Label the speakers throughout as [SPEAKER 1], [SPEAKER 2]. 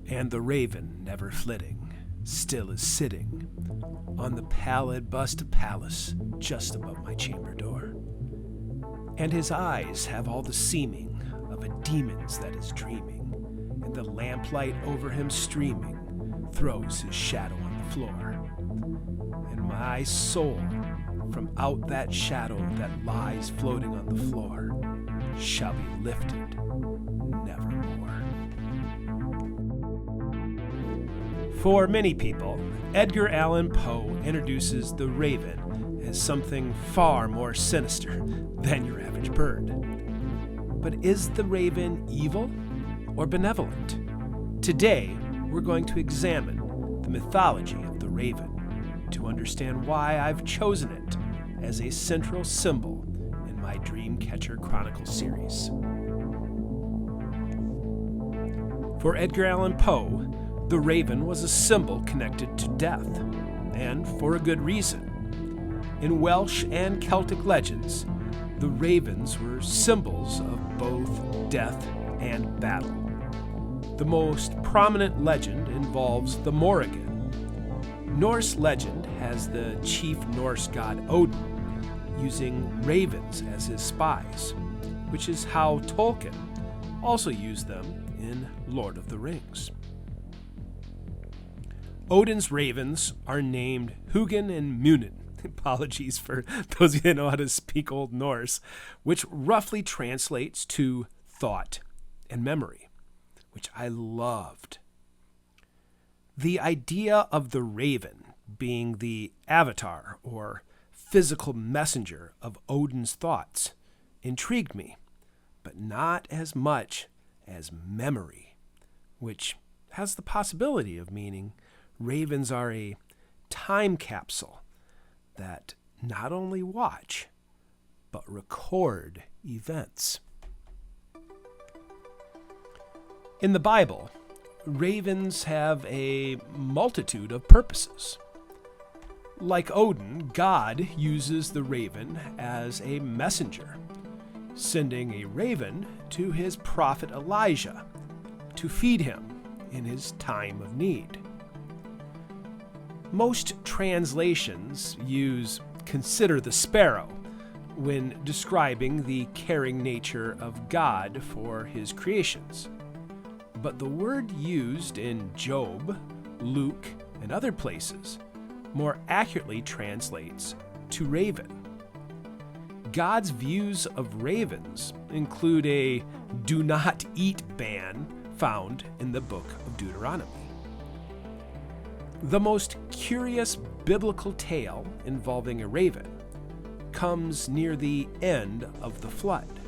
[SPEAKER 1] And the raven, never flitting, still is sitting on the pallid bust of Pallas just above my chamber door. And his eyes have all the seeming of a demon's that is dreaming, and the lamplight over him streaming throws his shadow on the floor. And my soul, from out that shadow that lies floating on the floor, shall be lifted nevermore. For many people, Edgar Allan Poe introduces the raven as something far more sinister than your average bird. But is the raven evil or benevolent? Today, we're going to examine the mythology of the raven to understand why I've chosen it as a central symbol in my Dreamcatcher Chronicles series. For Edgar Allan Poe, the raven was a symbol connected to death, and for a good reason. In Welsh and Celtic legends, the ravens were symbols of both death and battle. The most prominent legend involves the Morrigan. Norse legend has the chief Norse god Odin using ravens as his spies, which is how Tolkien also used them in Lord of the Rings. Odin's ravens are named Hugin and Munin. Apologies for those of you who know how to speak Old Norse, which roughly translates to thought and memory, which I loved. The idea of the raven being the avatar or physical messenger of Odin's thoughts intrigued me, but not as much as memory, which has the possibility of meaning ravens are a time capsule that not only watch, but record events. In the Bible, ravens have a multitude of purposes. Like Odin, God uses the raven as a messenger, sending a raven to his prophet Elijah to feed him in his time of need. Most translations use "consider the sparrow" when describing the caring nature of God for his creations. But the word used in Job, Luke, and other places more accurately translates to raven. God's views of ravens include a do not eat ban found in the book of Deuteronomy. The most curious biblical tale involving a raven comes near the end of the flood,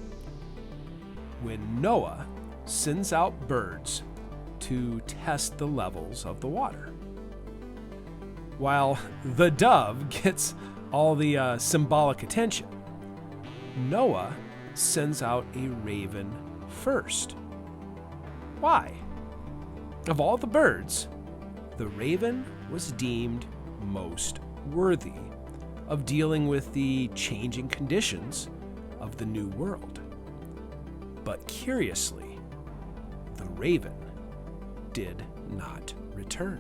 [SPEAKER 1] when Noah sends out birds to test the levels of the water. While the dove gets all the symbolic attention, Noah sends out a raven first. Why? Of all the birds, the raven was deemed most worthy of dealing with the changing conditions of the new world. But curiously, the raven did not return.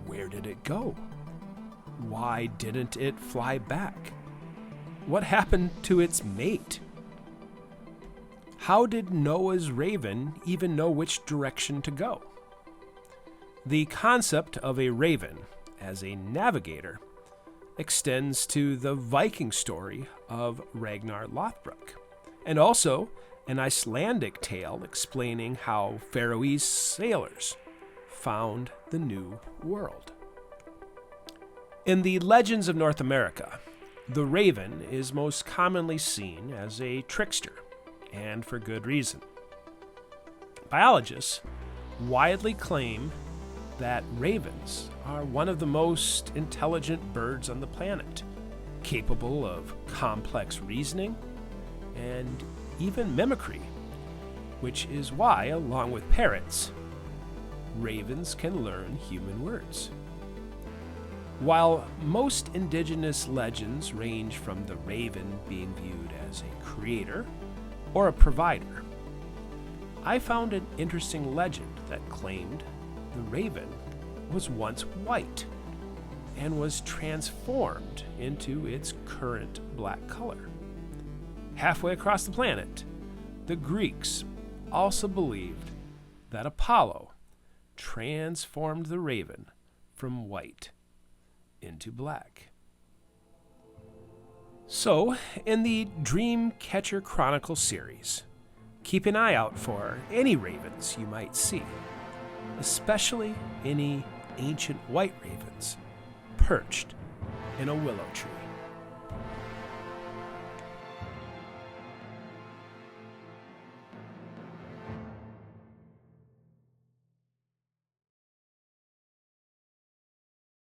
[SPEAKER 1] Where did it go? Why didn't it fly back? What happened to its mate? How did Noah's raven even know which direction to go? The concept of a raven as a navigator extends to the Viking story of Ragnar Lothbrok, and also an Icelandic tale explaining how Faroese sailors found the New World. In the legends of North America, the raven is most commonly seen as a trickster, and for good reason. Biologists widely claim that ravens are one of the most intelligent birds on the planet, capable of complex reasoning and even mimicry, which is why, along with parrots, ravens can learn human words. While most indigenous legends range from the raven being viewed as a creator or a provider, I found an interesting legend that claimed the raven was once white and was transformed into its current black color. Halfway across the planet, the Greeks also believed that Apollo transformed the raven from white into black. So, in the Dreamcatcher Chronicles series, keep an eye out for any ravens you might see, especially any ancient white ravens perched in a willow tree.